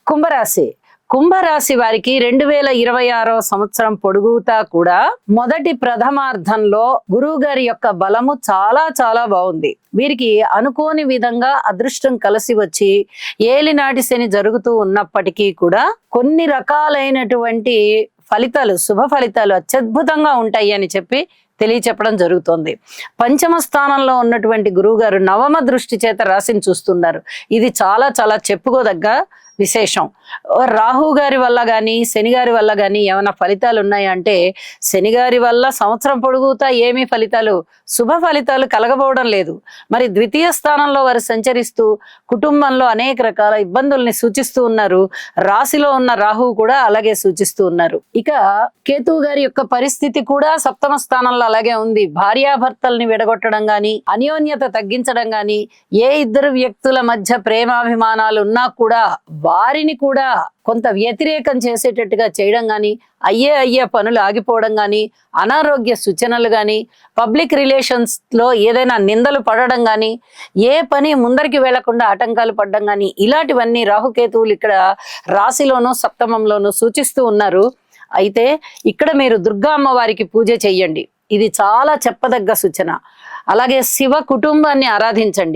కుంభరాశి కుంభరాశి వారికి 2026 సంవత్సరం పొడుగుతా కూడా మొదటి ప్రథమార్థంలో గురువు గారి యొక్క బలము చాలా చాలా బాగుంది. వీరికి అనుకోని విధంగా అదృష్టం కలిసి వచ్చి ఏలినాటి శని జరుగుతూ ఉన్నప్పటికీ కూడా కొన్ని రకాలైనటువంటి ఫలితాలు, శుభ ఫలితాలు అత్యద్భుతంగా ఉంటాయి అని చెప్పి తెలియచెప్పడం జరుగుతోంది. పంచమ స్థానంలో ఉన్నటువంటి గురువు గారు నవమ దృష్టి చేత రాశిని చూస్తున్నారు. ఇది చాలా చాలా చెప్పుకోదగ్గ విశేషం. రాహు గారి వల్ల కానీ శని గారి వల్ల కానీ ఏమైనా ఫలితాలు ఉన్నాయంటే, శని గారి వల్ల సంవత్సరం పొడుగుతా ఏమీ ఫలితాలు, శుభ ఫలితాలు కలగబోవడం లేదు. మరి ద్వితీయ స్థానంలో వారు సంచరిస్తూ కుటుంబంలో అనేక రకాల ఇబ్బందుల్ని సూచిస్తూ ఉన్నారు. రాశిలో ఉన్న రాహువు కూడా అలాగే సూచిస్తూ ఉన్నారు. ఇక కేతువు గారి యొక్క పరిస్థితి కూడా సప్తమ స్థానంలో అలాగే ఉంది. భార్యాభర్తల్ని విడగొట్టడం గాని, అన్యోన్యత తగ్గించడం గాని, ఏ ఇద్దరు వ్యక్తుల మధ్య ప్రేమాభిమానాలు ఉన్నా కూడా వారిని కూడా కొంత వ్యతిరేకం చేసేటట్టుగా చేయడం గాని, అయ్యే పనులు ఆగిపోవడం గాని, అనారోగ్య సూచనలు గాని, పబ్లిక్ రిలేషన్స్ లో ఏదైనా నిందలు పడడం గాని, ఏ పని ముందరికి వెళ్లకుండా ఆటంకాలు పడడం గాని, ఇలాంటివన్నీ రాహుకేతువులు ఇక్కడ రాశిలోనూ సప్తమంలోనూ సూచిస్తూ ఉన్నారు. అయితే ఇక్కడ మీరు దుర్గా అమ్మవారికి పూజ చెయ్యండి. ఇది చాలా చెప్పదగ్గ సూచన. అలాగే శివ కుటుంబాన్ని ఆరాధించండి.